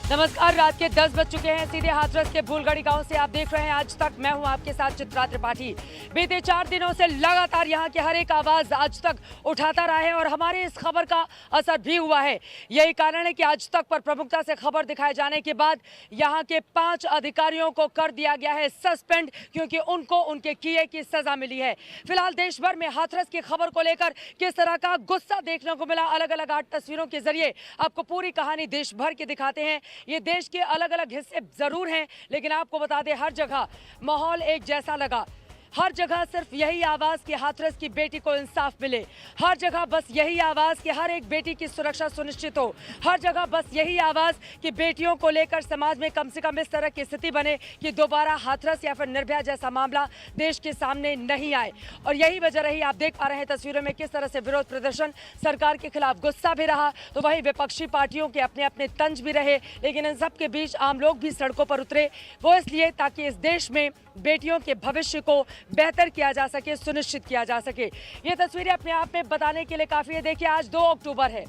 नमस्कार, रात के 10 बज चुके हैं। सीधे हाथरस के भूलगढ़ी गांव से आप देख रहे हैं आज तक। मैं हूं आपके साथ चित्रा त्रिपाठी। बीते 4 दिनों से लगातार यहां की हर एक आवाज आज तक उठाता रहा है और हमारी इस खबर का असर भी हुआ है। यही कारण है कि आज तक पर प्रमुखता से खबर दिखाए जाने के बाद यहां के 5 अधिकारियों को कर दिया गया है सस्पेंड, क्योंकि उनको उनके किए की सजा मिली है। फिलहाल देश भर में हाथरस की खबर को लेकर किस तरह का गुस्सा देखने को मिला, अलग अलग 8 तस्वीरों के जरिए आपको पूरी कहानी देश भर की दिखाते हैं। ये देश के अलग अलग हिस्से जरूर हैं, लेकिन आपको बता दें हर जगह माहौल एक जैसा लगा। हर जगह सिर्फ यही आवाज कि हाथरस की बेटी को इंसाफ मिले। हर जगह बस यही आवाज कि हर एक बेटी की सुरक्षा सुनिश्चित हो। हर जगह बस यही आवाज कि बेटियों को लेकर समाज में कम से कम इस तरह की स्थिति बने कि दोबारा हाथरस या फिर निर्भया जैसा मामला देश के सामने नहीं आए। और यही वजह रही। आप देख पा रहे हैं तस्वीरों में किस तरह से विरोध प्रदर्शन, सरकार के खिलाफ गुस्सा भी रहा, तो वही विपक्षी पार्टियों के अपने अपने तंज भी रहे। लेकिन इन सब के बीच आम लोग भी सड़कों पर उतरे, वो इसलिए ताकि इस देश में बेटियों के भविष्य को बेहतर किया जा सके, सुनिश्चित किया जा सके। ये तस्वीरें अपने आप में बताने के लिए काफी है। देखिए, आज 2 अक्टूबर है,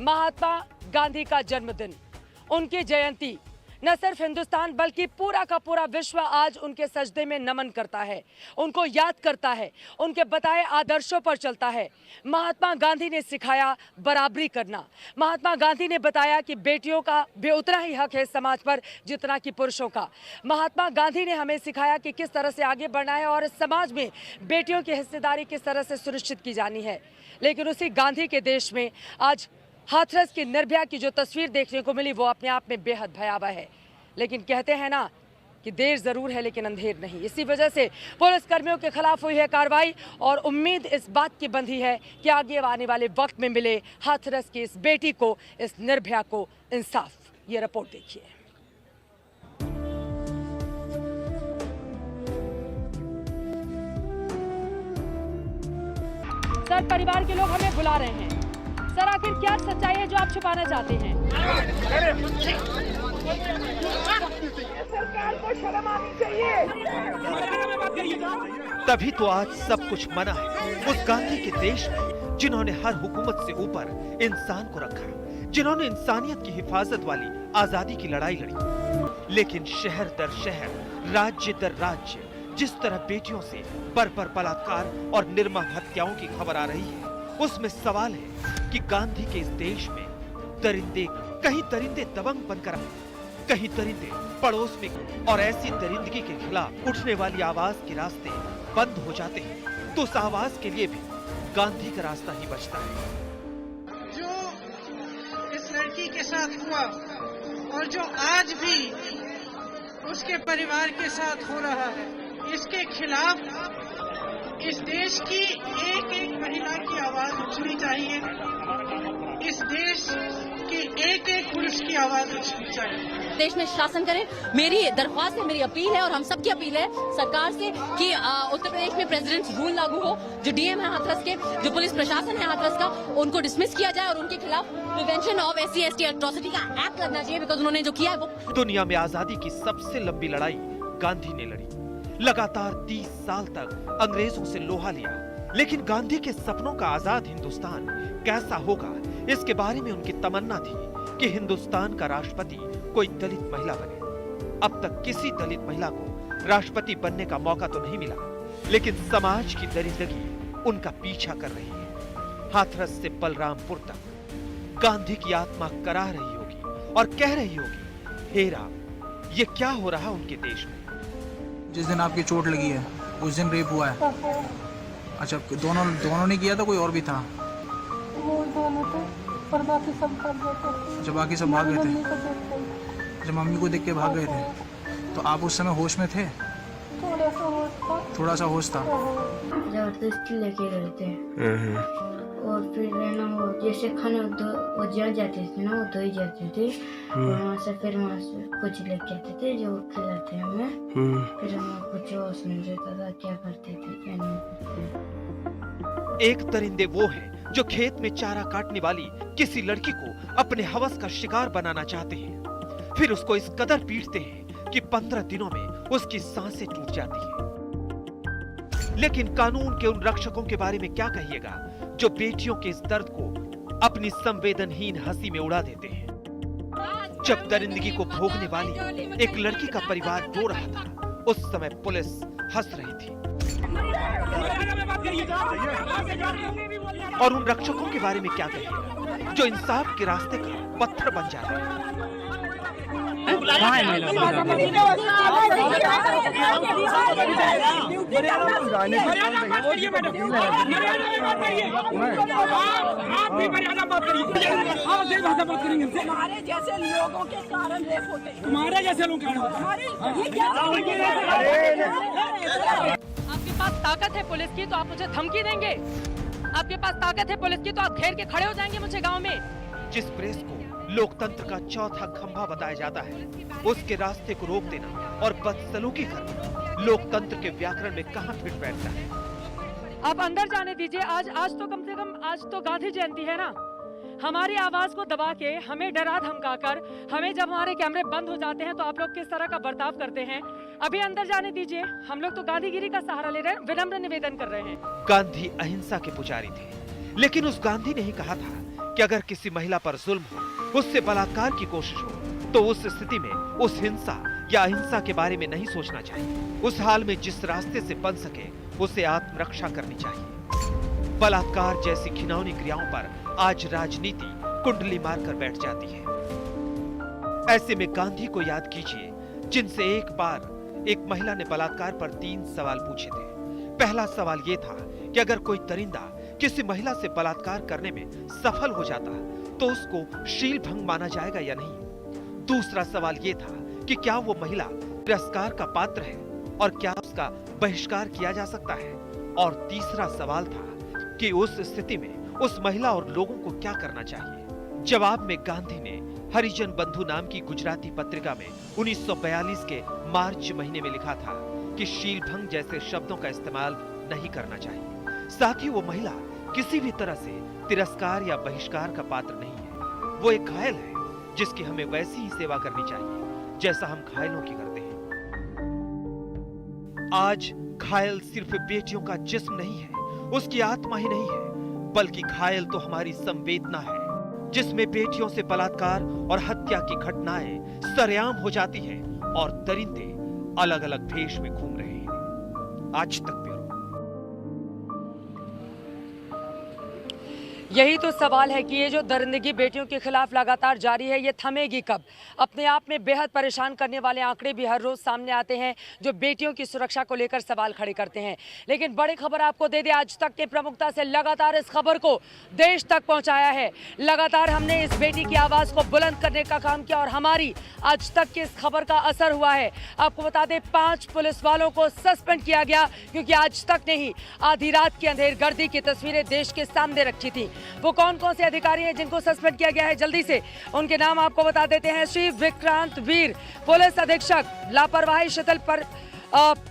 महात्मा गांधी का जन्मदिन, उनकी जयंती। न सिर्फ हिंदुस्तान बल्कि पूरा का पूरा विश्व आज उनके सजदे में नमन करता है, उनको याद करता है, उनके बताए आदर्शों पर चलता है। महात्मा गांधी ने सिखाया बराबरी करना। महात्मा गांधी ने बताया कि बेटियों का भी उतना ही हक है समाज पर जितना कि पुरुषों का। महात्मा गांधी ने हमें सिखाया कि किस तरह से आगे बढ़ना है और समाज में बेटियों की हिस्सेदारी किस तरह से सुनिश्चित की जानी है। लेकिन उसी गांधी के देश में आज हाथरस की निर्भया की जो तस्वीर देखने को मिली वो अपने आप में बेहद भयावह है। लेकिन कहते हैं ना कि देर जरूर है लेकिन अंधेर नहीं। इसी वजह से पुलिस कर्मियों के खिलाफ हुई है कार्रवाई और उम्मीद इस बात की बंधी है कि आगे आने वाले वक्त में मिले हाथरस की इस बेटी को, इस निर्भया को इंसाफ। ये रिपोर्ट देखिए। सर, परिवार के लोग हमें बुला रहे हैं। सर, आखिर क्या सच्चाई है जो आप छुपाना चाहते हैं? सरकार को शर्म आनी चाहिए। तभी तो आज सब कुछ मना है उस गांधी के देश में जिन्होंने हर हुकूमत से ऊपर इंसान को रखा, जिन्होंने इंसानियत की हिफाजत वाली आजादी की लड़ाई लड़ी। लेकिन शहर दर शहर, राज्य दर राज्य जिस तरह बेटियों से बर्बर बलात्कार और निर्मम हत्याओं की खबर आ रही है, उसमें सवाल है कि गांधी के इस देश में कहीं दरिंदे दबंग बनकर आए, कहीं दरिंदे पड़ोस में, और ऐसी दरिंदगी के खिलाफ उठने वाली आवाज के रास्ते बंद हो जाते हैं तो उस आवाज के लिए भी गांधी का रास्ता ही बचता है। जो इस लड़की के साथ हुआ और जो आज भी उसके परिवार के साथ हो रहा है, इसके खिलाफ इस देश की एक एक महिला की आवाज उठनी चाहिए। इस देश की एक एक पुरुष की आवाज उठनी चाहिए। देश में शासन करें, मेरी दरख्वास्त है, मेरी अपील है और हम सबकी अपील है सरकार से कि उत्तर प्रदेश में प्रेसिडेंट रूल लागू हो। जो डीएम है हाथरस के, जो पुलिस प्रशासन है हाथरस का, उनको डिसमिस किया जाए और उनके खिलाफ प्रिवेंशन ऑफ SC/ST एट्रोसिटी का एक्ट लगना चाहिए, बिकॉज उन्होंने जो किया है वो। दुनिया में आजादी की सबसे लंबी लड़ाई गांधी ने लड़ी। लगातार 30 साल तक अंग्रेजों से लोहा लिया, लेकिन गांधी के सपनों का आजाद हिंदुस्तान कैसा होगा, इसके बारे में उनकी तमन्ना थी कि हिंदुस्तान का राष्ट्रपति कोई दलित महिला बने। अब तक किसी दलित महिला को राष्ट्रपति बनने का मौका तो नहीं मिला, लेकिन समाज की दरिंदगी उनका पीछा कर रही है। हाथरस से बलरामपुर तक गांधी की आत्मा कराह रही होगी और कह रही होगी, हे राम, ये क्या हो रहा उनके देश में। जिस दिन आपकी चोट लगी है उस दिन रेप हुआ है? अच्छा, दोनों ने किया था, कोई और भी था? वो दोनों थे और बाकी सब भाग गए थे। अच्छा, बाकी सब भाग गए थे। मम्मी को देख के। अच्छा, मम्मी को देख के भाग गए थे। तो आप उस समय होश में थे? थोड़ा सा होश था। थोड़ा सा होश था। जबरदस्ती लेके गए थे और फिर ना वो जैसे खाना वो जहाँ जाते थे ना, वो धो ही जाते थे और वहाँ से कुछ लेके आते थे जो खिलाते हमें। फिर हम कुछ होश नहीं रहता था, क्या करते थे क्या नहीं करते। एक दरिंदे वो हैं जो खेत में चारा काटने वाली किसी लड़की को अपने हवस का शिकार बनाना चाहते हैं, फिर उसको इस कदर पीटते हैं कि 15 दिनों में उसकी सांसें टूट जाती हैं। लेकिन कानून के उन रक्षकों के बारे में क्या कहिएगा जो बेटियों के इस दर्द को अपनी संवेदनहीन हंसी में उड़ा देते हैं, जब दरिंदगी को भोगने वाली एक लड़की का परिवार रो रहा था, उस समय पुलिस हंस रही थी। और उन रक्षकों के बारे में क्या कहें जो इंसाफ के रास्ते का पत्थर बन जा रहे हैं। हमारे जैसे लोगों के कारण रेप होते हैं। तुम्हारे जैसे लोग आपके पास ताकत है पुलिस की तो आप मुझे धमकी देंगे? आपके पास ताकत है पुलिस की तो आप घेर के खड़े हो जाएंगे मुझे गांव में? जिस प्रेस को लोकतंत्र का चौथा खंभा बताया जाता है, उसके रास्ते को रोक देना और बदसलूकी करना लोकतंत्र के व्याकरण में कहां फिट बैठता है? आप अंदर जाने दीजिए। आज तो कम से कम आज तो गांधी जयंती है ना। हमारी आवाज को दबा के, हमें डरा धमकाकर, हमें जब हमारे कैमरे बंद हो जाते हैं तो आप लोग किस तरह का बर्ताव करते हैं? अभी अंदर जाने दीजिए। हम लोग तो गांधीगिरी का सहारा ले रहे हैं, विनम्र निवेदन कर रहे हैं। गांधी अहिंसा के पुजारी थे, लेकिन उस गांधी ने ही कहा था कि अगर किसी महिला पर जुल्म हो, उससे बलात्कार की कोशिश हो, तो उस स्थिति में उस हिंसा या अहिंसा के बारे में नहीं सोचना चाहिए। उस हाल में जिस रास्ते से बन सके उसे आत्मरक्षा करनी चाहिए। बलात्कार जैसी घिनौनी क्रियाओं पर आज राजनीति कुंडली मारकर बैठ जाती है। ऐसे में गांधी को याद कीजिए, जिनसे एक बार एक महिला ने बलात्कार पर 3 सवाल पूछे थे। पहला सवाल यह था कि अगर कोई दरिंदा किसी महिला से बलात्कार करने में सफल हो जाता तो उसको शील भंग माना जाएगा या नहीं। दूसरा सवाल यह था कि क्या वो महिला तिरस्कार का पात्र है और क्या उसका बहिष्कार किया जा सकता है। और तीसरा सवाल था कि उस स्थिति में उस महिला और लोगों को क्या करना चाहिए। जवाब में गांधी ने हरिजन बंधु नाम की गुजराती पत्रिका में 1942 के मार्च महीने में लिखा था कि शील भंग जैसे शब्दों का इस्तेमाल नहीं करना चाहिए। साथ ही वो महिला किसी भी तरह से तिरस्कार या बहिष्कार का पात्र नहीं है। वो एक घायल है जिसकी हमें वैसी ही सेवा करनी चाहिए जैसा हम घायलों की करते हैं। आज घायल सिर्फ बेटियों का जिस्म नहीं है, उसकी आत्मा ही नहीं है, बल्कि घायल तो हमारी संवेदना है, जिसमें बेटियों से बलात्कार और हत्या की घटनाएं सरेआम हो जाती हैं और दरिंदे अलग अलग भेष में घूम रहे हैं। आज तक ब्यूरो। यही तो सवाल है कि ये जो दरिंदगी बेटियों के खिलाफ लगातार जारी है, ये थमेगी कब? अपने आप में बेहद परेशान करने वाले आंकड़े भी हर रोज सामने आते हैं जो बेटियों की सुरक्षा को लेकर सवाल खड़े करते हैं। लेकिन बड़ी खबर आपको दे दे, आज तक के प्रमुखता से लगातार इस खबर को देश तक पहुंचाया है। लगातार हमने इस बेटी की आवाज को बुलंद करने का काम किया और हमारी आज तक की इस खबर का असर हुआ है। आपको बता दें, 5 पुलिस वालों को सस्पेंड किया गया क्योंकि आज तक ने ही आधी रात की अंधेरगर्दी की तस्वीरें देश के सामने रखी थी। वो कौन कौन से अधिकारी हैं जिनको सस्पेंड किया गया है, जल्दी से उनके नाम आपको बता देते हैं। श्री विक्रांत वीर पुलिस अधीक्षक, लापरवाही शिथिल पर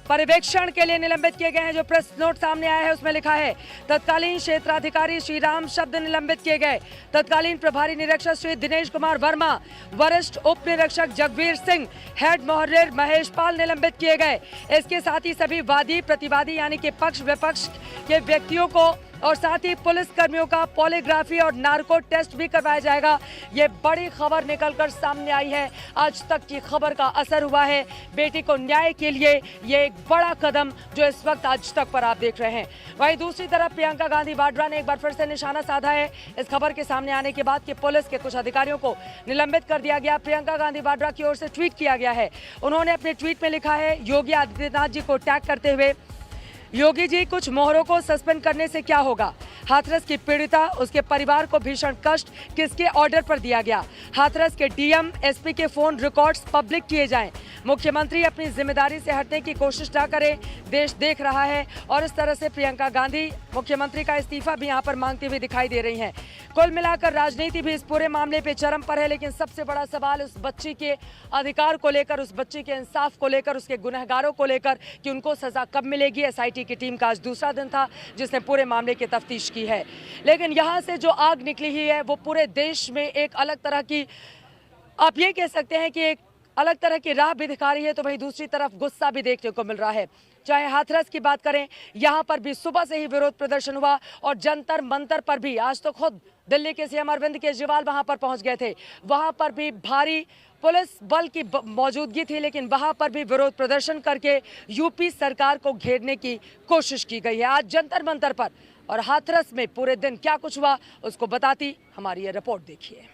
पर्यवेक्षण के लिए निलंबित किए गए हैं। जो प्रेस नोट सामने आया है उसमें लिखा है तत्कालीन क्षेत्राधिकारी श्री राम शब्द निलंबित किए गए। तत्कालीन प्रभारी निरीक्षक श्री दिनेश कुमार वर्मा, वरिष्ठ उप निरीक्षक जगवीर सिंह, हेड मोहर्रिर महेश पाल निलंबित किए गए। इसके साथ ही सभी वादी प्रतिवादी यानी कि पक्ष विपक्ष के व्यक्तियों को और साथ ही पुलिस कर्मियों का पॉलीग्राफी और नार्को टेस्ट भी करवाया जाएगा। ये बड़ी खबर निकलकर सामने आई है। आज तक की खबर का असर हुआ है। बेटी को न्याय के लिए ये एक बड़ा कदम जो इस वक्त आज तक पर आप देख रहे हैं। वहीं दूसरी तरफ प्रियंका गांधी वाड्रा ने एक बार फिर से निशाना साधा है इस खबर के सामने आने के बाद कि पुलिस के कुछ अधिकारियों को निलंबित कर दिया गया। प्रियंका गांधी वाड्रा की ओर से ट्वीट किया गया है। उन्होंने अपने ट्वीट में लिखा है, योगी आदित्यनाथ जी को टैग करते हुए, योगी जी कुछ मोहरों को सस्पेंड करने से क्या होगा? हाथरस की पीड़िता, उसके परिवार को भीषण कष्ट किसके ऑर्डर पर दिया गया? हाथरस के डीएम, एसपी के फोन रिकॉर्ड्स पब्लिक किए जाएं। मुख्यमंत्री अपनी जिम्मेदारी से हटने की कोशिश ना करें, देश देख रहा है। और इस तरह से प्रियंका गांधी मुख्यमंत्री का इस्तीफा भी यहाँ पर मांगती हुई दिखाई दे रही हैं। कुल मिलाकर राजनीति भी इस पूरे मामले पे चरम पर है, लेकिन सबसे बड़ा सवाल उस बच्ची के अधिकार को लेकर, उस बच्ची के इंसाफ को लेकर, उसके गुनहगारों को लेकर कि उनको सजा कब मिलेगी। एसआईटी की टीम का आज दूसरा दिन था जिसने पूरे मामले की तफ्तीश की है। लेकिन यहाँ से जो आग निकली ही है वो पूरे देश में एक अलग तरह की, आप ये कह सकते हैं कि एक अलग तरह की राह भी दिखा रही है, तो वहीं दूसरी तरफ गुस्सा भी देखने को मिल रहा है। चाहे हाथरस की बात करें, यहाँ पर भी सुबह से ही विरोध प्रदर्शन हुआ और जंतर मंतर पर भी आज तो खुद दिल्ली के सीएम अरविंद केजरीवाल वहां पर पहुंच गए थे। वहां पर भी भारी पुलिस बल की मौजूदगी थी, लेकिन वहां पर भी विरोध प्रदर्शन करके यूपी सरकार को घेरने की कोशिश की गई है। आज जंतर मंतर पर और हाथरस में पूरे दिन क्या कुछ हुआ उसको बताती हमारी ये रिपोर्ट देखिए।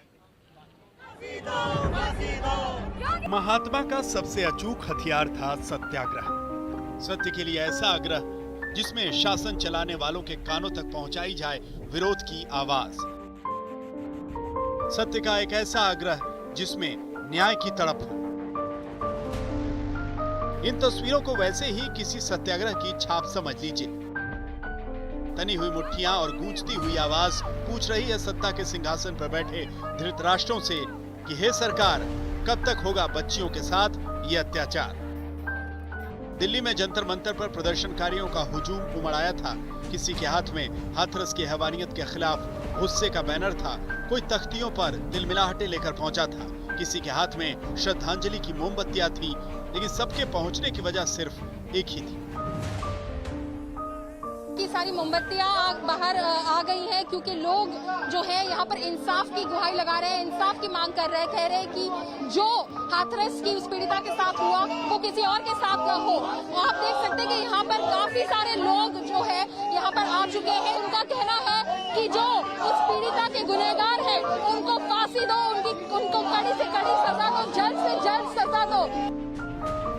महात्मा का सबसे अचूक हथियार था सत्याग्रह। सत्य के लिए ऐसा आग्रह जिसमें शासन चलाने वालों के कानों तक पहुंचाई जाए विरोध की आवाज। सत्य का एक ऐसा आग्रह जिसमें न्याय की तड़प हो। इन तस्वीरों को वैसे ही किसी सत्याग्रह की छाप समझ लीजिए। तनी हुई मुट्ठियां और गूंजती हुई आवाज पूछ रही है सत्ता के सिंहासन पर बैठे धृतराष्ट्रों से कि हे सरकार, कब तक होगा बच्चियों के साथ ये अत्याचार। दिल्ली में जंतर मंतर पर प्रदर्शनकारियों का हुजूम उमड़ आया था। किसी के हाथ में हाथरस की हैवानियत के खिलाफ गुस्से का बैनर था, कोई तख्तियों पर दिलमिलाहटें लेकर पहुंचा था, किसी के हाथ में श्रद्धांजलि की मोमबत्तियां थी, लेकिन सबके पहुंचने की वजह सिर्फ एक ही थी। की सारी मोमबत्तियां बाहर आ गई हैं क्योंकि लोग जो है यहाँ पर इंसाफ की गुहार लगा रहे हैं, इंसाफ की मांग कर रहे हैं, कह रहे हैं कि जो हाथरस की उस पीड़िता के साथ हुआ वो किसी और के साथ न हो। और आप देख सकते हैं कि यहाँ पर काफी सारे लोग जो है यहाँ पर आ चुके हैं। उनका कहना है कि जो उस पीड़िता के गुनहगार है उनको फांसी दो, उनको कड़ी से कड़ी सजा दो, जल्द से जल्द सजा दो।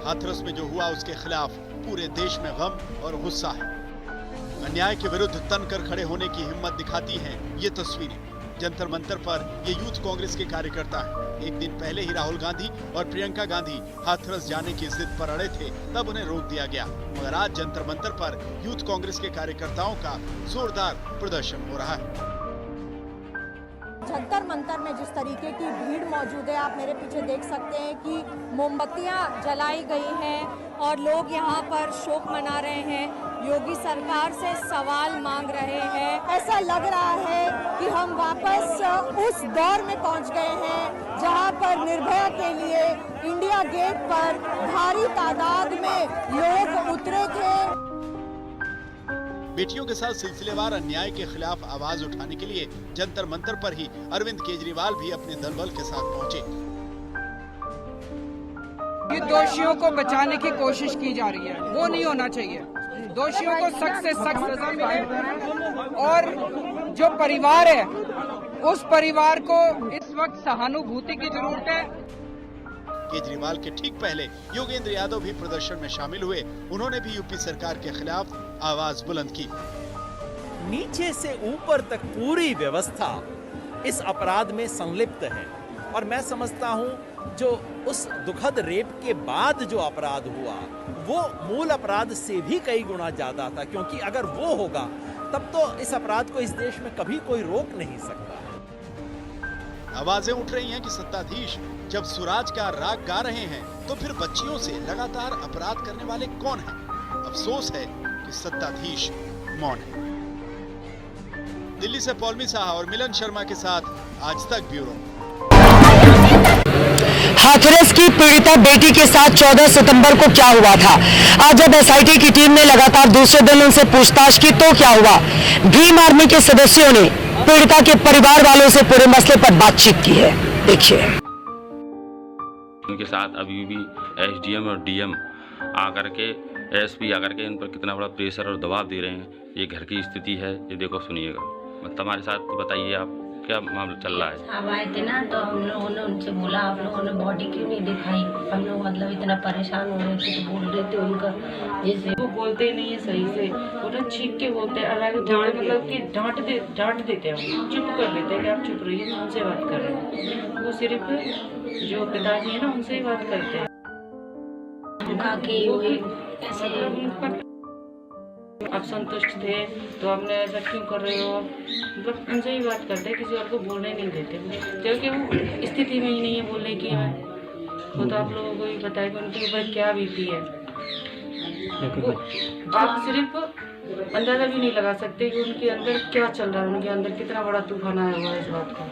हाथरस में जो हुआ उसके खिलाफ पूरे देश में गम और गुस्सा है। अन्याय के विरुद्ध तनकर खड़े होने की हिम्मत दिखाती हैं ये तस्वीरें। जंतर मंतर पर ये यूथ कांग्रेस के कार्यकर्ता हैं। एक दिन पहले ही राहुल गांधी और प्रियंका गांधी हाथरस जाने की जिद पर अड़े थे, तब उन्हें रोक दिया गया। मगर आज जंतर मंतर पर यूथ कांग्रेस के कार्यकर्ताओं का जोरदार प्रदर्शन हो रहा है। जंतर मंतर में जिस तरीके की भीड़ मौजूद है, आप मेरे पीछे देख सकते हैं कि मोमबत्तियां जलाई गई हैं और लोग यहां पर शोक मना रहे हैं, योगी सरकार से सवाल मांग रहे हैं। ऐसा लग रहा है कि हम वापस उस दौर में पहुंच गए हैं जहां पर निर्भया के लिए इंडिया गेट पर भारी तादाद में लोग उतरे थे। बेटियों के साथ सिलसिलेवार अन्याय के खिलाफ आवाज उठाने के लिए जंतर मंतर पर ही अरविंद केजरीवाल भी अपने दलबल के साथ पहुंचे। ये दोषियों को बचाने की कोशिश की जा रही है, वो नहीं होना चाहिए। दोषियों को सख्त से सख्त सजा मिले और जो परिवार है उस परिवार को इस वक्त सहानुभूति की जरूरत है। केजरीवाल के ठीक पहले योगेंद्र यादव भी प्रदर्शन में शामिल हुए। उन्होंने भी यूपी सरकार के खिलाफ आवाज बुलंद की। नीचे से ऊपर तक पूरी व्यवस्था इस अपराध में संलिप्त है और मैं समझता हूं जो उस दुखद रेप के बाद जो अपराध हुआ वो मूल अपराध से भी कई गुना ज्यादा था, क्योंकि अगर वो होगा तब तो इस अपराध को इस देश में कभी कोई रोक नहीं सकता। आवाजें उठ रही हैं कि सत्ताधीश जब स्वराज का राग गा रहे हैं तो फिर बच्चियों से लगातार अपराध करने वाले कौन हैं? अफसोस है कि सत्ताधीश मौन है। दिल्ली से पौलमी साहा और मिलन शर्मा के साथ आज तक ब्यूरो। हाथरस की पीड़िता बेटी के साथ 14 सितंबर को क्या हुआ था? आज जब एसआईटी की टीम ने लगातार दूसरे दिन उनसे पूछताछ की तो क्या हुआ? भीम आर्मी के सदस्यों ने पीड़िता के परिवार वालों से पूरे मसले पर बातचीत की है, देखिए। उनके साथ अभी भी एसडीएम और डीएम आकर के एसपी आकर के इन पर कितना बड़ा प्रेशर और दबाव दे रहे हैं। ये घर की स्थिति है, ये देखो सुनिएगा। मतलब हमारे साथ बताइए आप क्या मामला चल रहा है? अब आए थे ना तो हम लोगों ने उनसे बोला आप लोगों ने बॉडी क्यों नहीं दिखाई। हम लोग मतलब इतना परेशान हो रहे थे तो बोल रहे थे उनका जैसे वो बोलते नहीं है सही से, वो ना छींक के बोलते हैं, अलग मतलब कि डांट देते हैं, चुप कर लेते हैं कि आप चुप रहिए, उनसे बात कर रहे हैं। वो सिर्फ जो पिताजी है ना उनसे ही बात करते हैं। आप संतुष्ट थे तो आपने ऐसा क्यों कर रहे हो, मतलब उनसे ही बात करते हैं, किसी और को बोलने नहीं देते क्योंकि वो स्थिति में ही नहीं है बोलने की है। वो तो आप लोगों को भी बताया कि उनके ऊपर क्या बीती है। आप सिर्फ अंदाजा भी नहीं लगा सकते कि उनके अंदर क्या चल रहा है, उनके अंदर कितना बड़ा तूफान आया हुआ है इस बात का।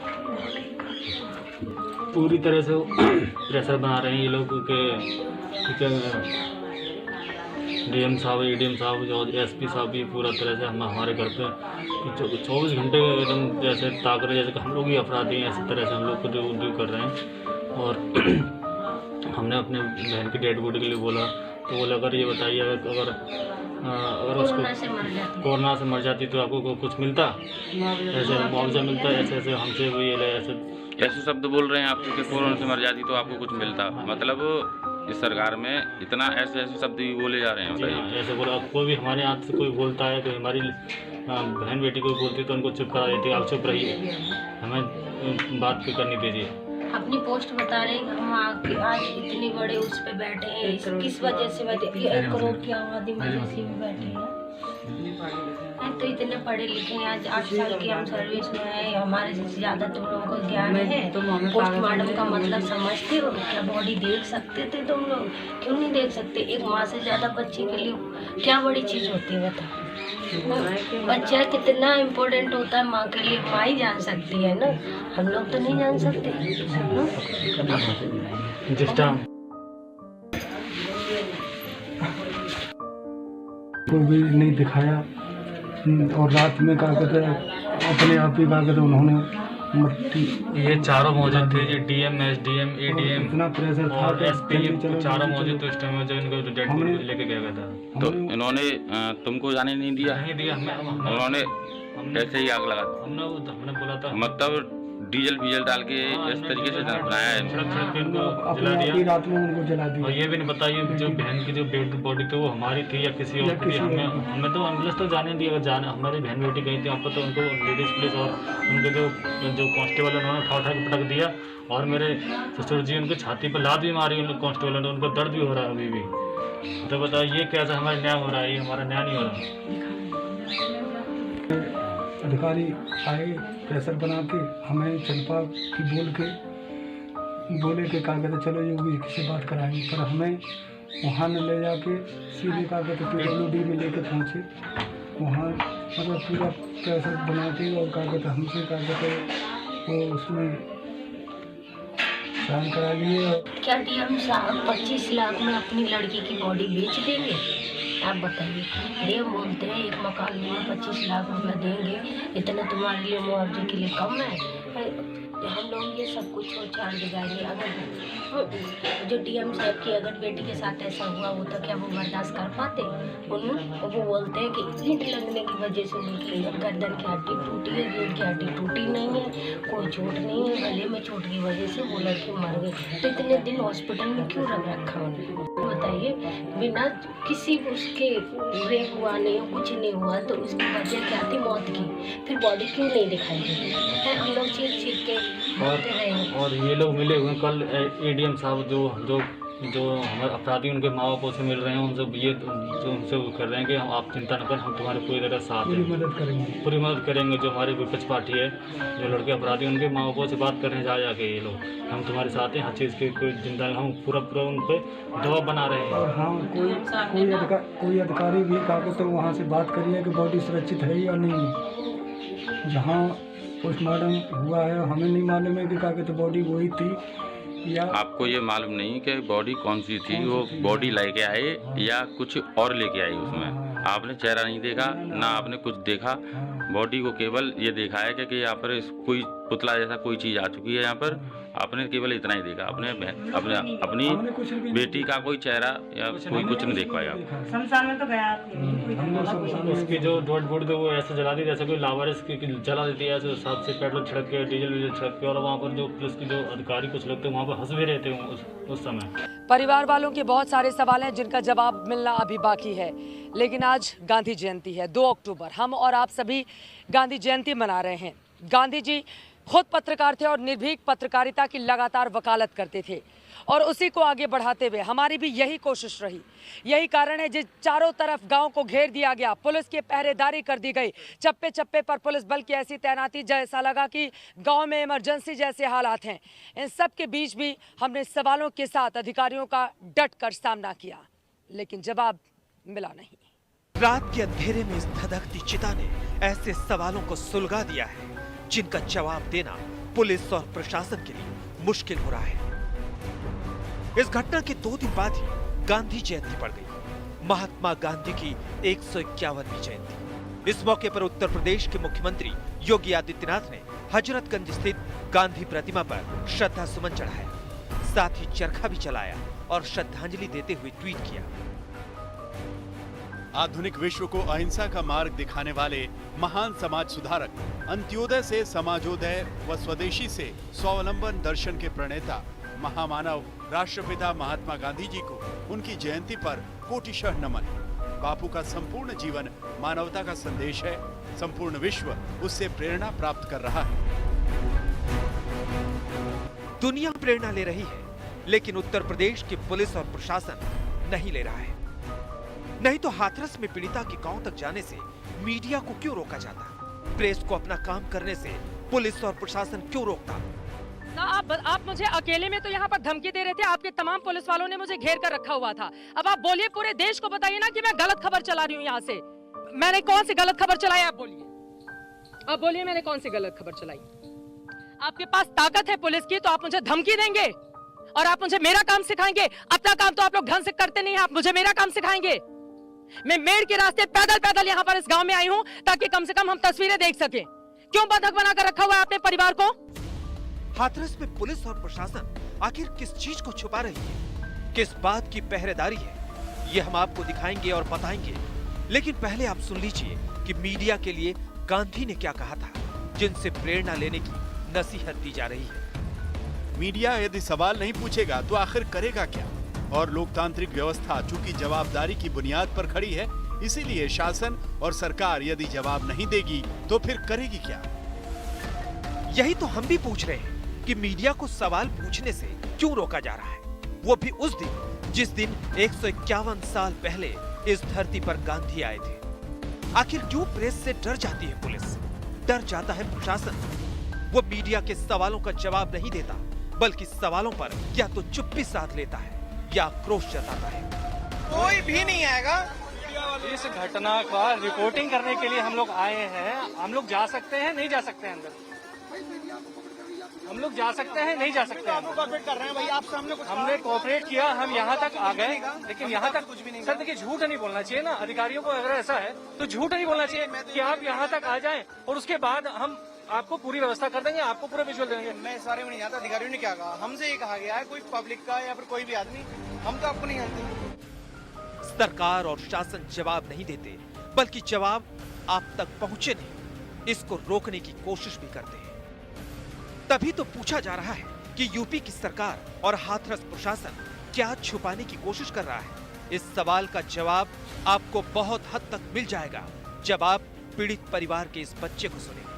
पूरी तरह से प्रेशर बना रहे हैं ये लोग के डीएम साहब, एडीएम साहब, जो एसपी साहब भी पूरा तरह से हमारे घर पे 24 घंटे एकदम जैसे ताक रहे, जैसे हम लोग ही अपराधी हैं, ऐसी तरह से हम लोग को जो कर रहे हैं। और हमने अपने बहन की डेड बॉडी के लिए बोला, तो बोला अगर ये बताइए अगर उसको कोरोना से मर जाती तो आपको कुछ मिलता, ऐसे मुआवजा मिलता, ऐसे हमसे ऐसे शब्द बोल रहे हैं आपको कि कोरोना से मर जाती तो आपको कुछ मिलता। मतलब इस सरकार में इतना ऐसे शब्द भी बोले जा रहे हैं। बताइए, ऐसे बोला। कोई भी हमारे हाथ से कोई बोलता है, कोई हमारी बहन बेटी कोई बोलती तो उनको चुप करा देती, आप चुप रहिए, हमें बात करनी दीजिए। अपनी पोस्ट बता रहे हैं कि हम आज इतनी बड़े उस पे बैठे हैं, किस वजह से बैठे, 1 करोड़ की आबादी में जैसे भी बैठे हैं। तो इतने पढ़े लिखे हैं, आज 8 साल की हम सर्विस में है, हमारे से ज़्यादा तुम लोगों को ज्ञान है। पोस्टमार्टम का मतलब समझते हो? क्या बॉडी देख सकते थे तुम लोग? क्यों नहीं देख सकते? एक माँ से ज़्यादा बच्चे के लिए क्या बड़ी चीज़ होती है बता। बच्चा कितना इम्पोर्टेंट होता है माँ के लिए, माँ ही जान सकती है ना, हम लोग तो नहीं जान सकते। कोई भी नहीं दिखाया, और रात में क्या कहते हैं अपने आप ही क्या कहते हैं उन्होंने मट्टी, ये चारों मौजूद थे, ये DM, SDM, ADM, इतना प्रेशर था और SP, चारों मौजूद तो इस टाइम में जो इनको डेड बॉडी लेके गया था। तो इन्होंने तुमको जाने नहीं दिया? नहीं दिया, उन्होंने कैसे ही आग लगा दी? हमने बोला था, मतलब डीजल डाल के इस तरीके से बनाया है, जला दिया, रात में उनको जला दिया। और ये भी नहीं बताइए जो बहन की जो बॉडी थी वो हमारी थी या किसी और की। हमें तो एम्बुलेंस तो जाने दिया, जाने हमारी बहन बेटी गई थी वहाँ पर, तो उनको लेडीज पुलिस और उनके जो कांस्टेबल उन्होंने उठा के पटक दिया, और मेरे ससुर जी उनकी छाती पर लात भी मारी उन कांस्टेबल ने, उनको दर्द भी हो रहा है अभी भी। तो बताओ ये कैसा हमारा न्याय हो रहा है? ये हमारा न्याय नहीं हो रहा। अधिकारी आए प्रेशर बना के हमें चंपा की बोले के क्या कहते चलो योगी से बात कराएंगे, पर हमें वहाँ न ले जाके सीधे क्या कहते PWD में लेकर पहुँचे, वहाँ मतलब पूरा प्रेशर बना के और क्या कहते हमसे क्या कहते वो उसमें साइन करा लिए। क्या DM साहब 25 लाख में अपनी लड़की की बॉडी बेच देंगे? आप बताइए। DM बोलते हैं एक मकान में 25 लाख रुपया देंगे, इतना तुम्हारे लिए मुआवजे के लिए कम है? हम लोग ये सब कुछ छोड़ दिखाएंगे। अगर जो DM साहब की अगर बेटी के साथ ऐसा हुआ हो तो क्या वो बर्दाश्त कर पाते? वो बोलते हैं कि ईंट लगने की वजह से उनकी गर्दन की हड्डी टूटी है, रीढ़ की हड्डी टूटी नहीं है, कोई चोट नहीं है, गले में चोट की वजह से वो लड़की मर गई। तो इतने दिन हॉस्पिटल में क्यों रखा उन्हें? बताइए, बिना किसी उसके रेप हुआ नहीं, कुछ नहीं हुआ, तो उसकी वजह क्या थी मौत की? फिर बॉडी क्यों नहीं दिखाई दी? हम लोग चीख के और ये लोग मिले हुए कल ADM साहब जो हमारे अपराधी उनके माँ बापों से मिल रहे हैं, उनसे ये जो उनसे वो कर रहे हैं कि हम आप चिंता न करें, हम तुम्हारे पूरी तरह साथ हैं, पूरी मदद करेंगे। जो हमारी विपक्ष पार्टी है, जो लड़के अपराधी उनके माँ बापों से बात कर रहे हैं जाके, ये लोग हम तुम्हारे साथ हैं, हर चीज़ की कोई चिंता नहीं, हम पूरा उन पर दबाव बना रहे हैं। और हाँ कोई अधिकारी भी कहा तो वहाँ से बात करिए कि बॉडी सुरक्षित है या नहीं। जहाँ पोस्टमार्टम हुआ है हमें नहीं मालूम है कि क्या कहते बॉडी वही थी या आपको ये मालूम नहीं कि बॉडी कौन सी थी? वो बॉडी लेके आए या कुछ और लेके आए? उसमें आपने चेहरा नहीं देखा ना आपने कुछ देखा, बॉडी को केवल ये देखा है कि यहाँ पर कोई पुतला जैसा कोई चीज़ आ चुकी है यहाँ पर, आपने केवल इतना ही देखा। अपनी बेटी का कोई चेहरा या कोई कुछ नहीं देख पाया। शमशान में तो गया उसकी जो डेड बॉडी थी वो ऐसे जला दी जैसे कोई लावारिस जला देती है, ऐसे साथ से पेट्रोल छिड़क के, डीजल छिड़क के, और वहाँ पर जो पुलिस की जो अधिकारी कुछ लोग थे वहाँ पर हंस भी रहे थे उस समय। परिवार वालों के बहुत सारे सवाल हैं जिनका जवाब मिलना अभी बाकी है, लेकिन आज गांधी जयंती है 2 अक्टूबर। हम और आप सभी गांधी जयंती मना रहे हैं। गांधी जी खुद पत्रकार थे और निर्भीक पत्रकारिता की लगातार वकालत करते थे, और उसी को आगे बढ़ाते हुए हमारी भी यही कोशिश रही। यही कारण है जिस चारों तरफ गांव को घेर दिया गया, पुलिस की पहरेदारी कर दी गई, चप्पे चप्पे पर पुलिस बल की ऐसी तैनाती जैसा लगा कि गांव में इमरजेंसी जैसे हालात हैं। इन सब के बीच भी हमने सवालों के साथ अधिकारियों का डट कर सामना किया, लेकिन जवाब मिला नहीं। रात के अंधेरे में इस धधकती चिता ने ऐसे सवालों को सुलगा दिया है जिनका जवाब देना पुलिस और प्रशासन के लिए मुश्किल हो रहा है। इस घटना के 2 दिन बाद ही गांधी जयंती पड़ गई, महात्मा गांधी की 151वीं जयंती। इस मौके पर उत्तर प्रदेश के मुख्यमंत्री योगी आदित्यनाथ ने हजरतगंज स्थित गांधी प्रतिमा पर श्रद्धा सुमन चढ़ाया। साथ ही चरखा भी चलाया और श्रद्धांजलि देते हुए ट्वीट किया। आधुनिक विश्व को अहिंसा का मार्ग दिखाने वाले महान समाज सुधारक, अंत्योदय से समाजोदय व स्वदेशी से स्वावलंबन दर्शन के प्रणेता महामानव राष्ट्रपिता महात्मा गांधी जी को उनकी जयंती पर कोटिशः नमन। बापू का संपूर्ण जीवन मानवता का संदेश है। संपूर्ण विश्व उससे प्रेरणा प्राप्त कर रहा है। दुनिया प्रेरणा ले रही है, लेकिन उत्तर प्रदेश की पुलिस और प्रशासन नहीं ले रहा है। नहीं तो हाथरस में पीड़िता के गांव तक जाने से मीडिया को क्यों रोका जाता? प्रेस को अपना काम करने से पुलिस और प्रशासन क्यों रोकता? आप मुझे अकेले में तो यहाँ पर धमकी दे रहे थे, आपके तमाम पुलिस वालों ने मुझे घेर कर रखा हुआ था। अब आप बोलिए, पूरे देश को बताइए ना कि मैं गलत खबर चला रही हूँ यहाँ से। मैंने कौन सी गलत खबर चलाई? आप बोलिए मैंने कौन सी गलत खबर चलाई? आपके पास ताकत है पुलिस की, तो आप मुझे धमकी देंगे और आप मुझे मेरा काम सिखाएंगे? अपना काम तो आप लोग ढंग से करते नहीं हैं, आप मुझे मेरा काम सिखाएंगे? मैं मेड़ के रास्ते पैदल यहाँ पर इस गांव में आई हूँ ताकि कम से कम हम तस्वीरें देख सकें। क्यों बंधक बनाकर रखा हुआ है अपने परिवार को? हाथरस में पुलिस और प्रशासन आखिर किस चीज को छुपा रही है, किस बात की पहरेदारी है, ये हम आपको दिखाएंगे और बताएंगे। लेकिन पहले आप सुन लीजिए कि मीडिया के लिए गांधी ने क्या कहा था, जिनसे प्रेरणा लेने की नसीहत दी जा रही है। मीडिया यदि सवाल नहीं पूछेगा तो आखिर करेगा क्या? और लोकतांत्रिक व्यवस्था चूंकि जवाबदारी की बुनियाद पर खड़ी है, इसीलिए शासन और सरकार यदि जवाब नहीं देगी तो फिर करेगी क्या? यही तो हम भी पूछ रहे हैं कि मीडिया को सवाल पूछने से क्यों रोका जा रहा है, वो भी उस दिन जिस दिन 151 साल पहले इस धरती पर गांधी आए थे। आखिर क्यों प्रेस से डर जाती है पुलिस, डर जाता है प्रशासन? वो मीडिया के सवालों का जवाब नहीं देता, बल्कि सवालों पर या तो चुप्पी साध लेता है या आक्रोश जताता है। कोई भी नहीं आएगा। इस घटना का रिपोर्टिंग करने के लिए हम लोग आए हैं। हम लोग जा सकते हैं, नहीं जा सकते हैं अंदर? हम लोग जा सकते हैं, नहीं जा सकते हैं? कोऑपरेट कर रहे हैं भाई, आप सामने कुछ हमने कोऑपरेट किया, हम यहाँ तक आ गए, लेकिन यहाँ तक कुछ भी नहीं। सर देखिए, झूठ नहीं बोलना चाहिए ना अधिकारियों को। अगर ऐसा है तो झूठ नहीं बोलना चाहिए कि आप यहाँ तक आ जाएं और उसके बाद हम आपको पूरी व्यवस्था कर देंगे, आपको पूरा विजुअल देंगे। मैं सारे में नहीं आता। अधिकारियों ने क्या कहा? हमसे ये कहा गया है कोई पब्लिक का या फिर कोई भी आदमी, हम तो आपको नहीं जानते। सरकार और शासन जवाब नहीं देते, बल्कि जवाब आप तक पहुंचे नहीं, इसको रोकने की कोशिश भी करते हैं। तभी तो पूछा जा रहा है कि यूपी की सरकार और हाथरस प्रशासन क्या छुपाने की कोशिश कर रहा है। इस सवाल का जवाब आपको बहुत हद तक मिल जाएगा जब आप पीड़ित परिवार के इस बच्चे को सुनेंगे।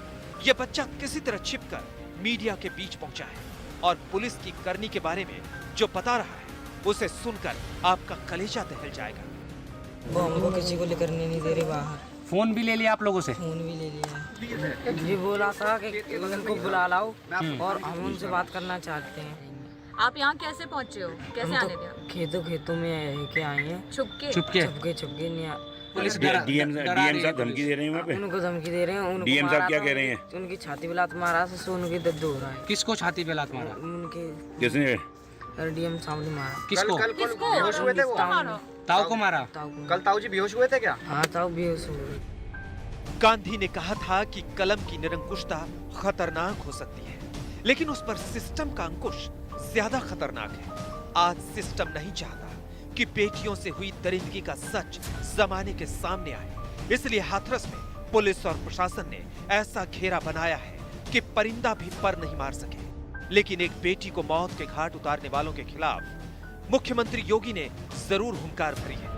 ये बच्चा किसी तरह छिपकर मीडिया के बीच पहुंचा है और पुलिस की करनी के बारे में जो बता रहा है, उसे सुनकर आपका कलेजा दहल जाएगा। वो हमको किसी को लेकर नहीं दे रहे बाहर। फोन भी ले लिया आप लोगों से? फोन भी ले लिया। जी बोला था कि उनको बुला लाओ और हम उनसे बात करना चाहते हैं। आप यहाँ कैसे पहुँचे हो? कैसे आने दिया? खेतों में के आए हैं। छुपके नहीं। पुलिस डीएम साहब धमकी दे रहे हैं वहाँ पे? उनको धमकी दे रहे हैं। डीएम साहब क्या कह रहे हैं? उनकी छाती पे लात मारा से उनकी दर्द हो रहा है। किसको छाती पे लात मारा? उनके किसने? डीएम साहब ने मारा। किसको? बेहोश हुए थे वो? ताऊ को मारा? कल ताऊ जी बेहोश हुए थे क्या? हाँ, ताऊ बेहोश हुए। गांधी ने कहा था कि कलम की निरंकुशता खतरनाक हो सकती है, लेकिन उस पर सिस्टम का अंकुश ज्यादा खतरनाक है। आज सिस्टम नहीं चाहता कि बेटियों से हुई दरिंदगी का सच जमाने के सामने आए, इसलिए हाथरस में पुलिस और प्रशासन ने ऐसा घेरा बनाया है कि परिंदा भी पर नहीं मार सके। लेकिन एक बेटी को मौत के घाट उतारने वालों के खिलाफ मुख्यमंत्री योगी ने जरूर हुंकार भरी है।